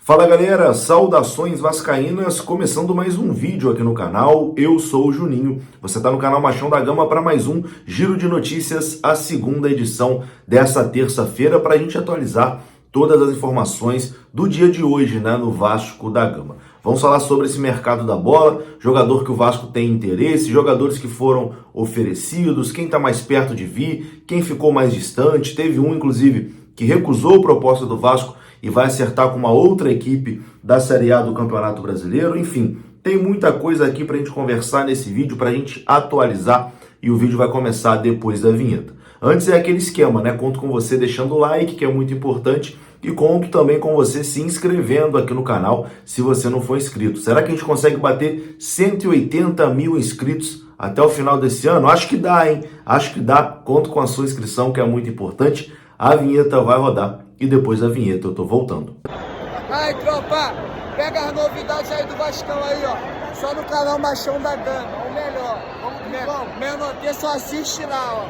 Fala galera, saudações vascaínas, começando mais um vídeo aqui no canal, eu sou o Juninho, você está no canal Machão da Gama para mais um Giro de Notícias, a segunda edição dessa terça-feira, para a gente atualizar todas as informações do dia de hoje, né, no Vasco da Gama. Vamos falar sobre esse mercado da bola, jogador que o Vasco tem interesse, jogadores que foram oferecidos, quem está mais perto de vir, quem ficou mais distante, teve um inclusive que recusou a proposta do Vasco e vai acertar com uma outra equipe da Série A do Campeonato Brasileiro. Enfim, tem muita coisa aqui para a gente conversar nesse vídeo, para a gente atualizar, e o vídeo vai começar depois da vinheta. Antes é aquele esquema, né? Conto com você deixando o like, que é muito importante, e conto também com você se inscrevendo aqui no canal, se você não for inscrito. Será que a gente consegue bater 180 mil inscritos até o final desse ano? Acho que dá, hein? Acho que dá. Conto com a sua inscrição, que é muito importante. A vinheta vai rodar. E depois da vinheta eu tô voltando. Aí, tropa, pega as novidades aí do Vascão aí, ó. Só no canal Machão da Gama, o melhor. Vamos, menor, só assiste lá,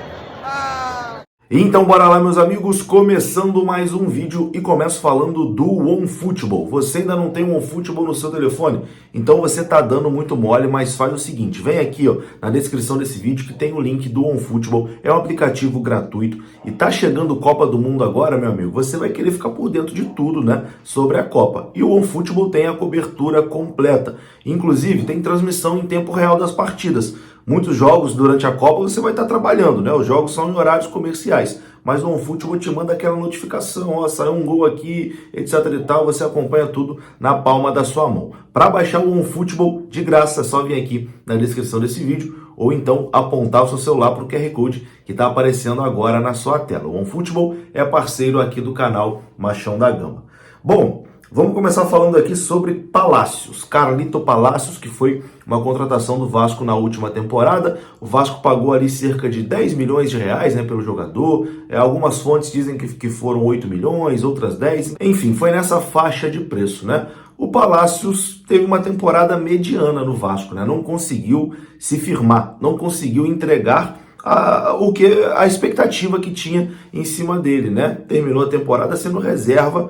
ó. Então bora lá, meus amigos, começando mais um vídeo e começo falando do OneFootball. Você ainda não tem o OneFootball no seu telefone? Então você tá dando muito mole, mas faz o seguinte, vem aqui ó, na descrição desse vídeo que tem o link do OneFootball, é um aplicativo gratuito e tá chegando Copa do Mundo agora, meu amigo, você vai querer ficar por dentro de tudo, né, sobre a Copa. E o OneFootball tem a cobertura completa, inclusive tem transmissão em tempo real das partidas. Muitos jogos durante a Copa você vai estar trabalhando, né? Os jogos são em horários comerciais, mas o OneFootball te manda aquela notificação, ó, saiu um gol aqui, etc e tal, você acompanha tudo na palma da sua mão. Para baixar o OneFootball de graça, é só vir aqui na descrição desse vídeo ou então apontar o seu celular para o QR Code que está aparecendo agora na sua tela. O OneFootball é parceiro aqui do canal Machão da Gama. Bom, vamos começar falando aqui sobre Palácios, Carlito Palácios, que foi uma contratação do Vasco na última temporada. O Vasco pagou ali cerca de 10 milhões de reais, né, pelo jogador. Algumas fontes dizem que foram 8 milhões, outras 10. Enfim, foi nessa faixa de preço, né? O Palácios teve uma temporada mediana no Vasco, né? Não conseguiu se firmar, não conseguiu entregar a expectativa que tinha em cima dele, né? Terminou a temporada sendo reserva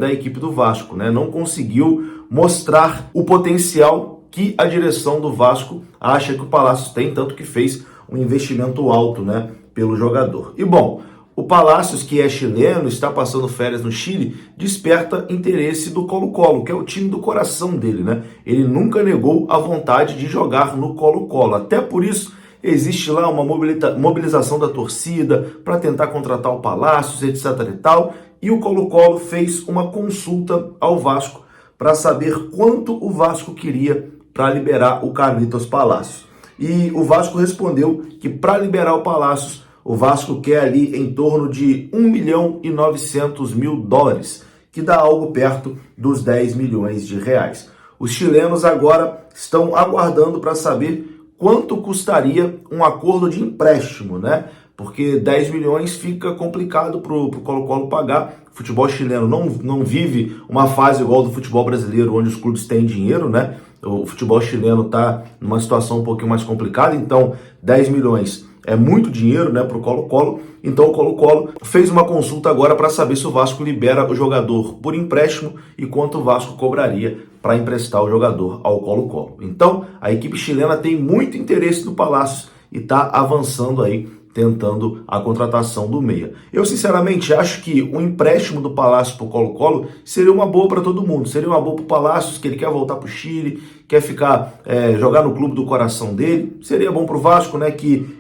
da equipe do Vasco, né? Não conseguiu mostrar o potencial que a direção do Vasco acha que o Palácios tem, tanto que fez um investimento alto, né, pelo jogador. E bom, o Palácios, que é chileno, está passando férias no Chile, desperta interesse do Colo-Colo, que é o time do coração dele, né? Ele nunca negou a vontade de jogar no Colo-Colo, até por isso existe lá uma mobilização da torcida para tentar contratar o Palácios, etc e tal, e o Colo-Colo fez uma consulta ao Vasco para saber quanto o Vasco queria para liberar o Carlitos Palácios. E o Vasco respondeu que para liberar o Palácios, o Vasco quer ali em torno de 1 milhão e 900 mil dólares, que dá algo perto dos 10 milhões de reais. Os chilenos agora estão aguardando para saber quanto custaria um acordo de empréstimo, né? Porque 10 milhões fica complicado para o Colo-Colo pagar. O futebol chileno não vive uma fase igual do futebol brasileiro, onde os clubes têm dinheiro, né? O futebol chileno está numa situação um pouquinho mais complicada, então 10 milhões é muito dinheiro, né, para o Colo-Colo. Então o Colo-Colo fez uma consulta agora para saber se o Vasco libera o jogador por empréstimo e quanto o Vasco cobraria para emprestar o jogador ao Colo-Colo. Então a equipe chilena tem muito interesse no Palácios e está avançando aí, tentando a contratação do meia. Eu, sinceramente, acho que o empréstimo do Palácios para o Colo-Colo seria uma boa para todo mundo. Seria uma boa para o Palácios, que ele quer voltar para o Chile, quer ficar, jogar no clube do coração dele. Seria bom para o Vasco, né, que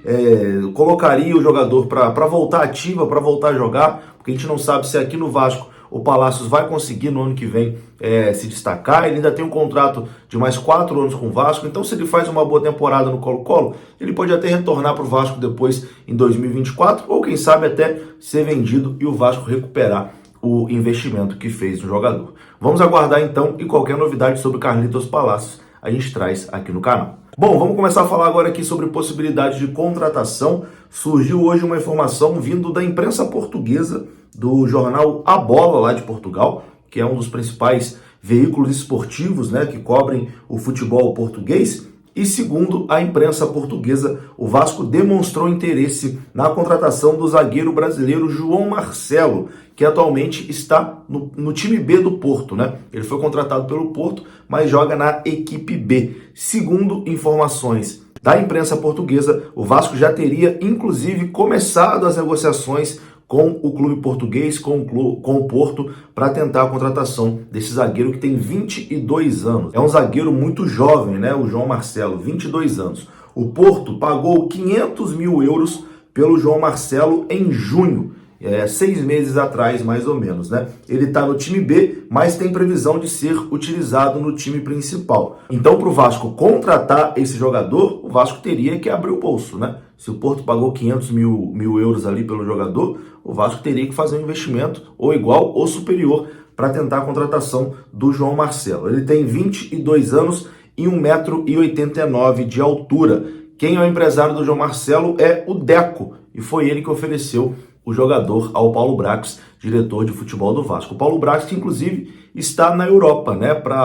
colocaria o jogador para voltar ativa, para voltar a jogar, porque a gente não sabe se aqui no Vasco o Palácios vai conseguir no ano que vem se destacar. Ele ainda tem um contrato de mais 4 anos com o Vasco, então se ele faz uma boa temporada no Colo-Colo, ele pode até retornar para o Vasco depois em 2024, ou quem sabe até ser vendido e o Vasco recuperar o investimento que fez no jogador. Vamos aguardar então, e qualquer novidade sobre Carlitos Palácios a gente traz aqui no canal. Bom, vamos começar a falar agora aqui sobre possibilidade de contratação. Surgiu hoje uma informação vindo da imprensa portuguesa, do jornal A Bola, lá de Portugal, que é um dos principais veículos esportivos, né, que cobrem o futebol português, E segundo a imprensa portuguesa, o Vasco demonstrou interesse na contratação do zagueiro brasileiro João Marcelo, que atualmente está no time B do Porto, né? Ele foi contratado pelo Porto, mas joga na equipe B. Segundo informações da imprensa portuguesa, o Vasco já teria inclusive começado as negociações com o clube português, com o Porto, para tentar a contratação desse zagueiro que tem 22 anos. É um zagueiro muito jovem, né? O João Marcelo, 22 anos. O Porto pagou 500 mil euros pelo João Marcelo em junho, 6 meses atrás, mais ou menos, né? Ele está no time B, mas tem previsão de ser utilizado no time principal. Então, para o Vasco contratar esse jogador, o Vasco teria que abrir o bolso, né? Se o Porto pagou 500 mil euros ali pelo jogador, o Vasco teria que fazer um investimento ou igual ou superior para tentar a contratação do João Marcelo. Ele tem 22 anos e 1,89 m de altura. Quem é o empresário do João Marcelo é o Deco, e foi ele que ofereceu o jogador ao Paulo Brax, diretor de futebol do Vasco. O Paulo Brax, que inclusive está na Europa, né, para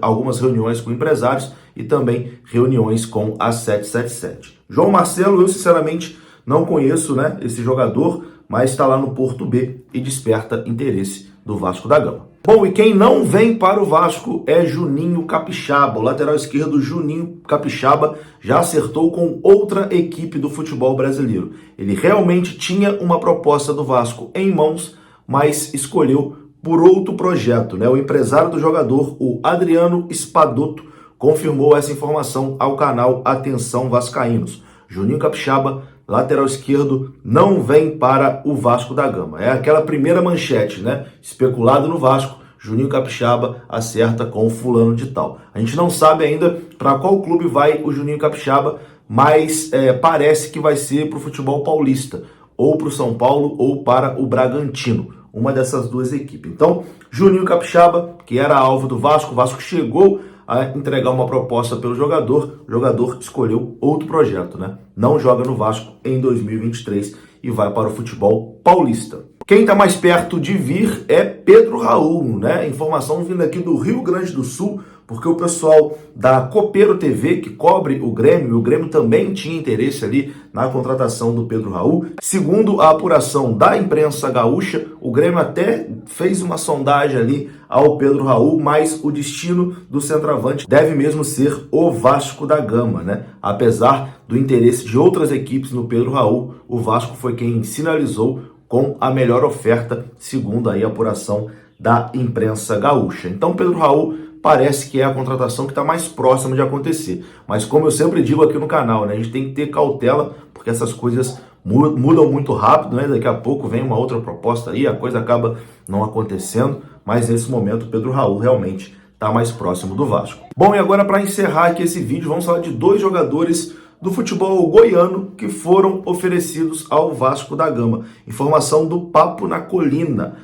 algumas reuniões com empresários e também reuniões com a 777. João Marcelo, eu sinceramente não conheço, né, esse jogador, mas está lá no Porto B e desperta interesse do Vasco da Gama. Bom, e quem não vem para o Vasco é Juninho Capixaba. O lateral esquerdo Juninho Capixaba já acertou com outra equipe do futebol brasileiro. Ele realmente tinha uma proposta do Vasco em mãos, mas escolheu por outro projeto, né? O empresário do jogador, o Adriano Spadotto, confirmou essa informação ao canal Atenção Vascaínos. Juninho Capixaba, lateral esquerdo, não vem para o Vasco da Gama. É aquela primeira manchete, né? Especulado no Vasco, Juninho Capixaba acerta com o fulano de tal. A gente não sabe ainda para qual clube vai o Juninho Capixaba, mas parece que vai ser para o futebol paulista, ou para o São Paulo, ou para o Bragantino, uma dessas duas equipes. Então, Juninho Capixaba, que era alvo do Vasco, o Vasco chegou a entregar uma proposta pelo jogador, o jogador escolheu outro projeto, né? Não joga no Vasco em 2023 e vai para o futebol paulista. Quem está mais perto de vir é Pedro Raul, né? Informação vindo aqui do Rio Grande do Sul, porque o pessoal da Copeiro TV, que cobre o Grêmio também tinha interesse ali na contratação do Pedro Raul. Segundo a apuração da imprensa gaúcha, o Grêmio até fez uma sondagem ali ao Pedro Raul, mas o destino do centroavante deve mesmo ser o Vasco da Gama, né? Apesar do interesse de outras equipes no Pedro Raul, o Vasco foi quem sinalizou com a melhor oferta, segundo aí a apuração da imprensa gaúcha. Então, Pedro Raul parece que é a contratação que está mais próxima de acontecer. Mas como eu sempre digo aqui no canal, né, a gente tem que ter cautela, porque essas coisas mudam muito rápido, né? Daqui a pouco vem uma outra proposta aí, a coisa acaba não acontecendo, mas nesse momento o Pedro Raul realmente está mais próximo do Vasco. Bom, e agora para encerrar aqui esse vídeo, vamos falar de dois jogadores do futebol goiano que foram oferecidos ao Vasco da Gama. Informação do Papo na Colina.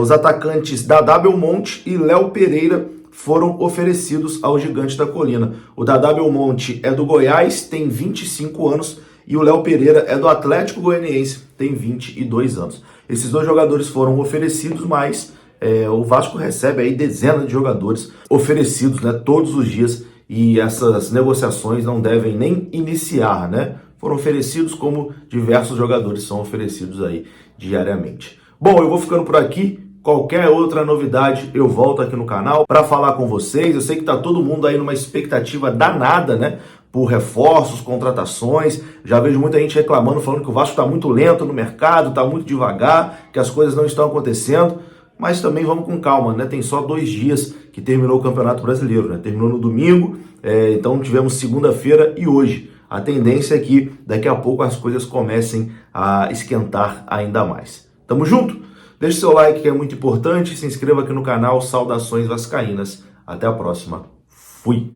Os atacantes Dadá Belmonte e Léo Pereira foram oferecidos ao Gigante da Colina. O Dadá Belmonte é do Goiás, tem 25 anos, e o Léo Pereira é do Atlético Goianiense, tem 22 anos. Esses dois jogadores foram oferecidos, mas o Vasco recebe aí dezenas de jogadores oferecidos, né, todos os dias, e essas negociações não devem nem iniciar, né? Foram oferecidos como diversos jogadores são oferecidos aí diariamente. Bom, eu vou ficando por aqui. Qualquer outra novidade, eu volto aqui no canal para falar com vocês. Eu sei que tá todo mundo aí numa expectativa danada, né? Por reforços, contratações. Já vejo muita gente reclamando, falando que o Vasco tá muito lento no mercado, tá muito devagar, que as coisas não estão acontecendo. Mas também vamos com calma, né? Tem só 2 dias que terminou o Campeonato Brasileiro, né? Terminou no domingo, então tivemos segunda-feira e hoje. A tendência é que daqui a pouco as coisas comecem a esquentar ainda mais. Tamo junto? Deixe seu like, que é muito importante. Se inscreva aqui no canal. Saudações vascaínas. Até a próxima. Fui!